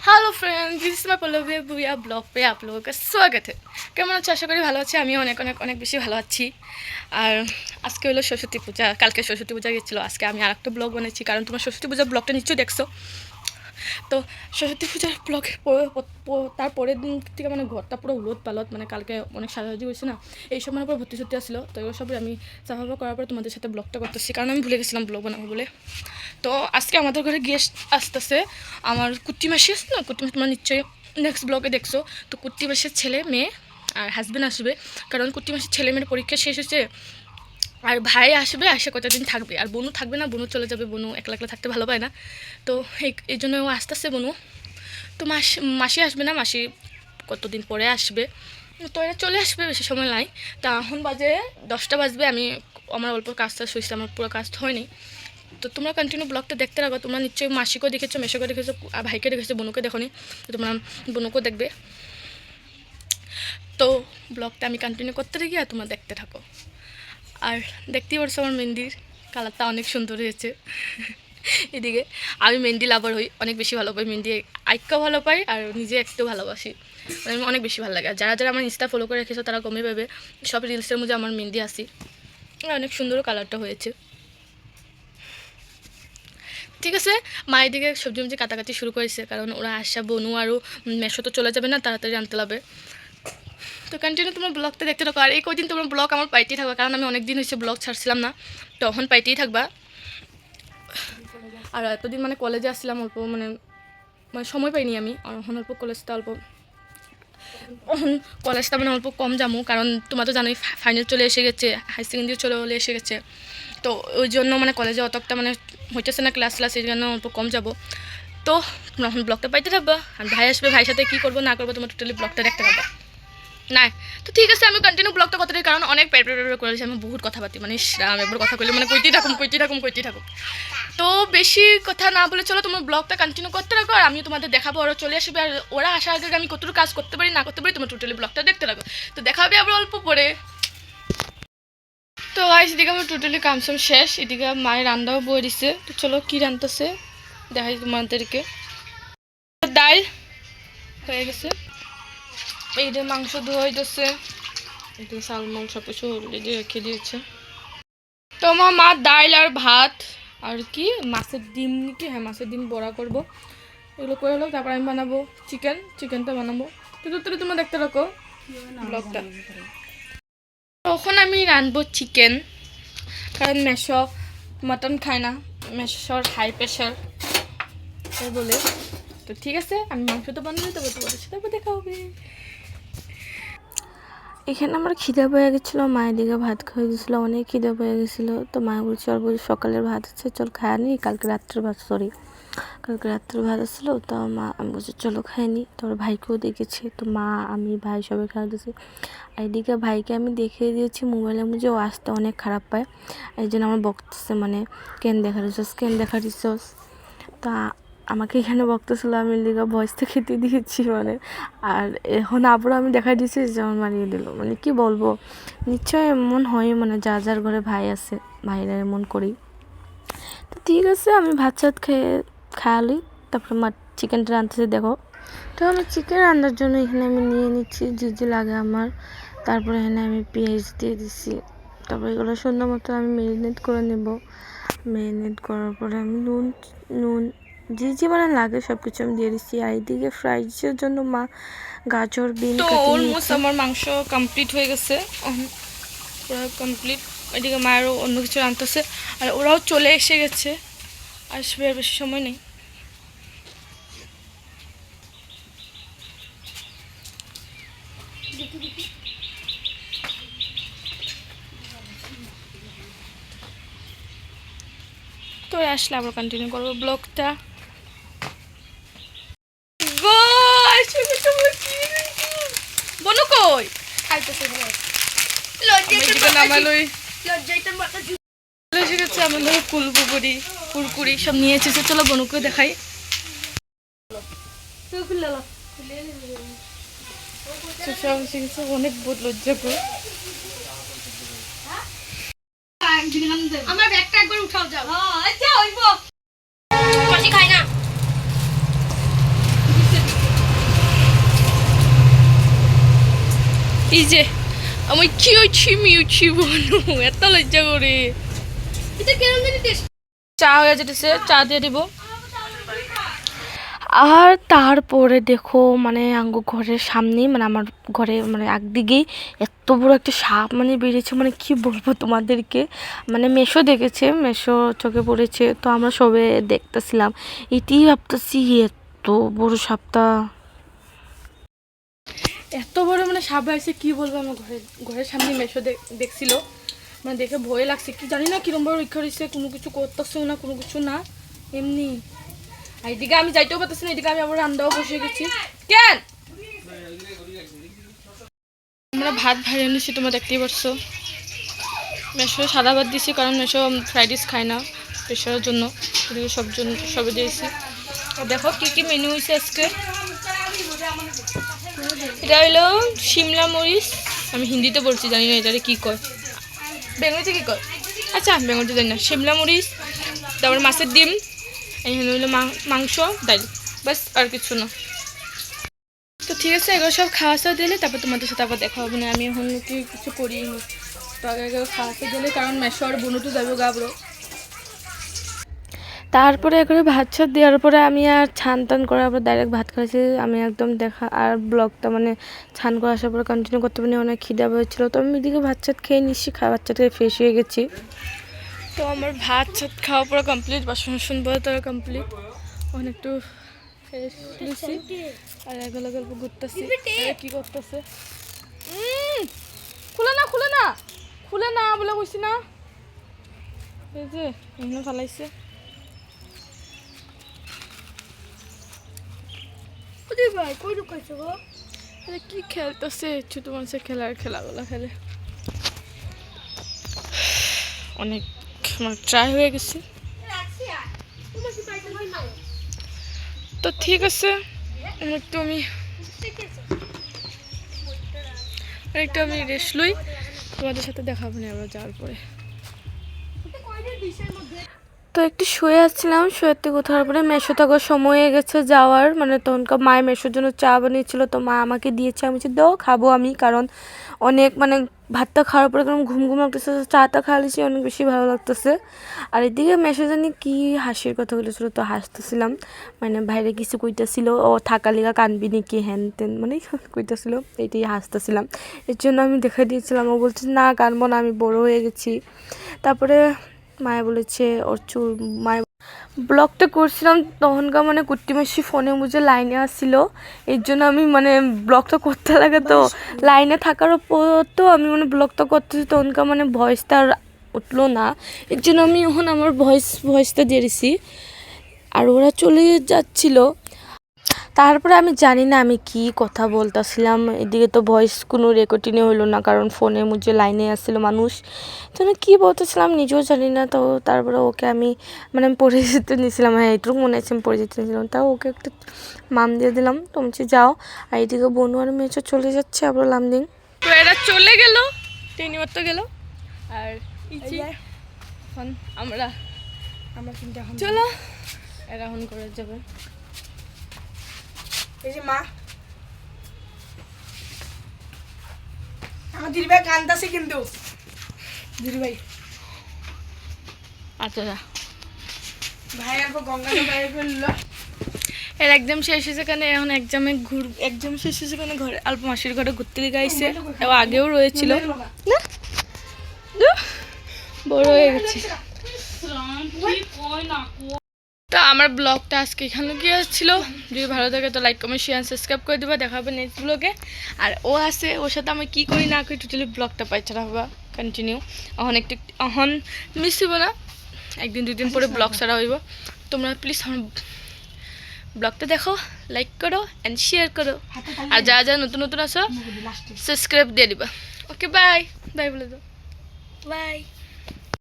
Hello friends, this is my Pallavi Bhuya blog पे आप लोगों का स्वागत है। কেমন আছো? আশা করি ভালো আছি। আমি অনেক অনেক অনেক বেশি ভালো আছি। আর আজকে হলো সরস্বতী পূজা, কালকে সরস্বতী পূজা গেছিলো। আজকে আমি আরেকটা ব্লগ বানাচ্ছি, কারণ তোমার সরস্বতী পূজার ব্লগটা নিশ্চয়ই দেখছো। তো সরস্বতী পূজার ব্লগ তারপরের দিন থেকে মানে ঘরটা পুরো উলট পালট, মানে কালকে অনেক সাজাসাজি হয়েছে না, এই সব মানে পুরো ভর্তি সত্যি আসছিলো। তো এগুলো সব আমি সাফা করার পর তোমাদের সাথে ব্লগটা করতেছি, কারণ আমি ভুলে গেছিলাম ব্লগ বানাবো বলে। তো আজকে আমাদের ঘরে গেস্ট আসতেছে। আমার কুট্টি মাসি আছে না, কুট্টি মাসি, তোমার নিশ্চয়ই নেক্সট ব্লগে দেখছো। তো কুট্টি মাসির ছেলে মেয়ে আর হাজব্যান্ড আসবে, কারণ কুট্টি মাসির ছেলে মেয়ের পরীক্ষা শেষ হয়েছে। আর ভাই আসবে, আসে কতদিন থাকবে, আর বোনু থাকবে না, বোনু চলে যাবে। বোনু একলা একলা থাকতে ভালো পায় না, তো এই জন্য ও আসতেছে বোনু। তো মাসি আসবে না, মাসি কতদিন পরে আসবে। তো এরা চলে আসবে, বেশি সময় নাই। তা এখন বাজে 10টা বাজবে। আমার অল্প কাজটা শুয়েছে, আমার পুরো কাজ হয়নি। তো তোমরা কন্টিনিউ ব্লগটা দেখতে রাখো। তোমরা নিশ্চয়ই মাসিকেও দেখেছো, মেশোকে দেখেছো, আর ভাইকে দেখেছো, বোনুকে দেখোনি। তো তোমরা বোনুকেও দেখবে। তো ব্লগটা আমি কন্টিনিউ করতে থাকি আর তোমরা দেখতে থাকো। আর দেখতেই পারছো আমার মেহেন্দির কালারটা অনেক সুন্দর হয়েছে। এদিকে আমি মেহেন্দি লাভার হই, অনেক বেশি ভালো পাই মেহেন্দি, আঁকতেও ভালো পাই আর নিজে একটু ভালোবাসি। মানে অনেক বেশি ভালো লাগে। আর যারা যারা আমার ইনস্টা ফলো করে রেখেছো তারা কমে পাবে, সব রিলসের মধ্যে আমার মেহেন্দি আসি। অনেক সুন্দর কালারটা হয়েছে। ঠিক আছে, মায়ের দিকে সবজি মবজি কাটাকাটি শুরু করেছে, কারণ ওরা আসা বোনু আরও মেশো তো চলে যাবে না, তাড়াতাড়ি আনতে লাগবে। তো কন্টিনিউ তোমার ব্লগটা দেখতে থাকো। আর এই কদিন তোমার ব্লগ আমার পাইতেই থাকবা, কারণ আমি অনেক দিন হয়েছে ব্লগ ছাড়ছিলাম না, তখন পাইতেই থাকবা। আর এতদিন মানে কলেজে আসছিলাম অল্প, মানে মানে সময় পাইনি আমি। আর এখন অল্প কলেজটা মানে অল্প কম যাবো, কারণ তোমার তো জানোই ফাইনাল চলে এসে গেছে, হাই সেকেন্ডারি চলে এসে গেছে। তো ওই জন্য মানে কলেজে অতটা মানে হইতেছে না ক্লাস এই জন্য অল্প কম যাব। তো তোমরা এখন ব্লগটা পাইতে থাকবা। আর ভাই আসবে, ভাইয়ের সাথে কী করবো না করবো তোমার টোটালি ব্লগটা দেখতে পাবা না। তো ঠিক আছে, আমি কন্টিনিউ ব্লগটা করতে থাকি, কারণ অনেক পেট করেছি আমি, বহুত কথা পাতি, মানে একবার কথা কইলে মানে কইতেই থাকুম। তো বেশি কথা না বলে চলো তোমার ব্লগটা কন্টিনিউ করতে রাখো, আর আমি তোমাদের দেখাবো ওরা চলে আসবে। আর ওরা আসার আগে আমি কতটুকু কাজ করতে পারি না করতে পারি তোমার টোটালি ব্লগটা দেখতে রাখো। তো দেখা হবে আবার অল্প পরে। তো গাইস, এদিকে আমার টোটালি কামসাম শেষ। এদিকে মায়ের রান্নাও বয়ে দিছে। তো চলো কি রান্নাছে দেখাই তোমাদেরকে। ডাল হয়ে গেছে, এইটা মাংস ধোয়া হইতেছে, এদিকে সালমন সব কিছু রেডি রেখে দিয়েছে। তো আমার মা ডাল আর ভাত আর কি মাছের ডিম নাকি, হ্যাঁ মাছের ডিম বড়া করবো। এগুলো করে হলো, তারপর আমি বানাবো চিকেনটা বানাবো। তো তোমরা দেখতে রাখো ব্লগটা। তখন আমি রাঁধবো চিকেন, কারণ মেশো মটন খায় না, মেশোর হাই প্রেশার তাই বলে। তো ঠিক আছে, আমি মাংস তো বানাবো, তবে তোমাদের সাথে দেখা হবে। এখানে আমার খিদে পেয়ে গেছিলো, মায়ের দিকে ভাত খাওয়া দিয়েছিলো, অনেক খিদে পেয়ে গেছিলো। তো মা বলছে চল, বলছি সকালের ভাত আছে চল খায় নি, কালকে রাত্রের ভাত আসছিলো। তো মা আমি বলছি চলো খাই নি। তারপর ভাইকেও দেখেছি, তো মা আমি ভাই সবাই খাওয়া দিয়েছি। আর এদিকে ভাইকে আমি দেখিয়ে দিয়েছি মোবাইলের মধ্যে, ও আসতে অনেক খারাপ পায়, এই জন্য আমার বকতেছে, মানে কেন দেখা দিছস। তা আমাকে এখানে বকতেছিল, আমি লিগা ভয়েসটা খেতে দিয়েছি মানে। আর এখন আবার আমি দেখা দিয়েছি যেমন মারিয়ে দিল, মানে কি বলবো, নিশ্চয় এমন হয়, মানে যার ঘরে ভাই আছে ভাইরা এমন করি। তো ঠিক আছে, আমি ভাত খাওয়ালি, তারপরে মা চিকেনটা রাঁধতেছে দেখো। তো আমি চিকেন রান্নার জন্য এখানে আমি নিয়ে নিচ্ছি যে লাগে আমার। তারপরে এখানে আমি পেঁয়াজ দিয়ে দিচ্ছি, তারপরে এগুলো সুন্দর মতো আমি ম্যারিনেট করে নেব। ম্যারিনেট করার পরে আমি নুন যে মানে লাগে সব কিছু আমি দিয়ে দিচ্ছি। আর এইদিকে ফ্রাইজের জন্য মা গাজর বিন তো কেটে অলমোস্ট নিয়েছে। আমার মাংস কমপ্লিট হয়ে গেছে, পুরো কমপ্লিট। এদিকে মায়েরও অন্য কিছু রাঁধতেছে, আর ওরাও চলে এসে গেছে, আসবে আর বেশি সময় নেই। তো আসলে আবার কন্টিনিউ করবো ব্লগটা। বনু কই এসে গেছে আমাদের কুরকুরি সব নিয়ে এসেছে। চলো বনুকে দেখাই। অনেক বহুত লজ্জা করে। আমার ব্যাগটা একবার উঠাও যাও। আচ্ছা হইব। মাসি খাই না। এই যে আমি মিউছি বনু এত লজ্জা করে এটা কেমন জানি টেস্ট চা হয়ে যেতেছে চা দিয়ে দিব আর তারপরে দেখো মানে আঙ্গু ঘরের সামনেই মানে আমার ঘরে মানে একদিকেই এত বড় একটা সাপ মানে বেরিয়েছে মানে কি বলবো তোমাদেরকে মানে মেশো দেখেছে মেশো চোখে পড়েছে তো আমরা সবে দেখতেছিলাম এটাই ভাবতেছি এত বড় সাপটা এত বড় মানে সাপ আছে কি বলবো আমার ঘরের সামনে মেশো দেখছিল মানে দেখে ভয় লাগছে কি জানি না কিরম বড় রক্ষা রয়েছে কোনো কিছু করতেছে না কোনো কিছু না এমনি আর এদিকে আমি যাইতেও পারতেছি না এদিকে আমি আবার রান্নাও বসে গেছি কেন আমরা ভাত ভাড়ি এনেছি তোমরা দেখতেই পারছো মেশো সাদা ভাত দিছি কারণ মেশো ফ্রাইড রাইস খায় না প্রেশারের জন্য এদিকে সবে দিয়েছি দেখো কি কি মেনু হয়েছে আজকে এটা হলো শিমলা মরিচ আমি হিন্দিতে বলছি জানি না এটারে কী কয় বেঙ্গলিতে কী কয় আচ্ছা বেঙ্গলিতে জানি না শিমলা মরিচ তারপরে মাছের ডিম এখানে হলো মাংস ডাল বাস আর কিছু না তো ঠিক আছে এগুলো সব খাওয়া সাওয়া দিলে তারপর তোমাদের সাথে আবার দেখা হবে না আমি এখন কিছু করিনি তো আগে খাওয়া সাওয়া দিলে কারণ মেশো আর বুনুটু যাবে গাবড়ো তারপরে করে ভাত ছাত দেওয়ার পরে আমি আর ছান টান করে আবার ডাইরেক্ট ভাত খাইছি আমি একদম দেখা আর ব্লগটা মানে ছান করে আসার পরে কন্টিনিউ করতে পারিনি অনেক খিদা হয়েছিল তো আমি এদিকে ভাত ছাত খেয়ে নিচ্ছি ভাত ছাত খেয়ে ফ্রেশ হয়ে গেছি তো আমার ভাত ছাত খাওয়া পরে কমপ্লিট বাসন পরে তারা কমপ্লিট ওখানে একটু ফ্রেশ নিচ্ছি আর এগুলো গল্প ঘুরতেছি কি করতেছে খুলে না বলে কইছি না এই যে এখানে ফালাইছে ভাই কই ঢুকাইছো গো কি খেলতেছে ছোট মানুষের খেলাগুলো খেলে অনেক মানে ট্রাই হয়ে গেছে তো ঠিক আছে একটু আমি রেস্ট লই তোমাদের সাথে দেখাবো না আবার যাওয়ার পরে তো একটু শুয়ে আসছিলাম শুয়েতে কোথাও পরে মেশো থাকার সময় হয়ে গেছে যাওয়ার মানে তখনকার মায়ের মেশোর জন্য চা বানিয়েছিল তো মা আমাকে দিয়েছে আমি বলছি দাও খাবো আমি কারণ অনেক মানে ভাতটা খাওয়ার পরে কেমন ঘুম লাগতেছে চাটা খাওয়ালেছি অনেক বেশি ভালো লাগতেছে আর এদিকে মেশো জানি কি হাসির কথা বলেছিল তো হাসতেছিলাম মানে বাইরে কিছু কইতেছিল ও থাকা লেগা কানবি নাকি হ্যান তেন মানে কইতেছিল এইটাই হাসতেছিলাম এর জন্য আমি দেখা দিয়েছিলাম ও বলছে না কানবো না আমি বড় হয়ে গেছি তারপরে মায়ে বলেছে ওর চুল মায়ের ব্লগটা করছিলাম তখনকার মানে কুট্টি মাসি ফোনে মুঝে লাইনে আসছিল এর জন্য আমি মানে ব্লগটা করতে লাগে তো লাইনে থাকার পর তো আমি মানে ব্লগটা করতেছি তখনকার মানে ভয়েসটা আর উঠলো না এর জন্য আমি এখন আমার ভয়েসটা দিয়ে দিছি আর ওরা চলে যাচ্ছিলো তারপরে আমি জানি না আমি কি কথা বলতেছিলাম এদিকে তো ভয়েস কোনো রেকর্ডিংই হলো না কারণ ফোনে মুঝে লাইনে আসছিল মানুষ তো আমি কী বলতেছিলাম নিজেও জানি না তো তারপরে ওকে আমি মানে পরিচিত নিয়েছিলাম হ্যাঁ এইটুকু মনে আছে আমি পরিচিত নিয়েছিলাম তাও ওকে একটা মাম দিয়ে দিলাম তো বলছি যাও আর এদিকে বনু আর মেয়েছো চলে যাচ্ছে আবার লামদিং তো এরা চলে গেল তিনিবার তো গেল আর এখন আমরা কিন্তু এখন চলো এরা এখন করে যাবে এই যে মা আমার দিদিভাই কান্দাছে কিন্তু দিদিভাই আচ্ছা ভাই আর গঙ্গাটা বাইরে ফেললো এর এক্সাম শেষ হয়েছে কেন এখন এক্সাম শেষ হয়েছে কেন ঘরে অল্প মাসির ঘরে ঘুরতে দিকে আইসে ও আগেও রয়েছিল না বড় হয়ে গেছে তো আমার ব্লগটা আজকে এখানে গিয়ে ছিল যদি ভালো থাকে তো লাইক কমেন্ট শেয়ার সাবস্ক্রাইব করে দেবা দেখা হবে নেক্সট ব্লগে আর ও আছে ওর সাথে আমি কী করি না করি টোটালি ব্লগটা পাই ছাড়া হবা কন্টিনিউ এখন মিস হইব না একদিন দুদিন পরে ব্লগ ছাড়া হইব তোমরা প্লিজ আমার ব্লগটা দেখো লাইক করো অ্যান্ড শেয়ার করো আর যা নতুন আসো সাবস্ক্রাইব দিয়ে দিবা ওকে বাই বলে দাও বাই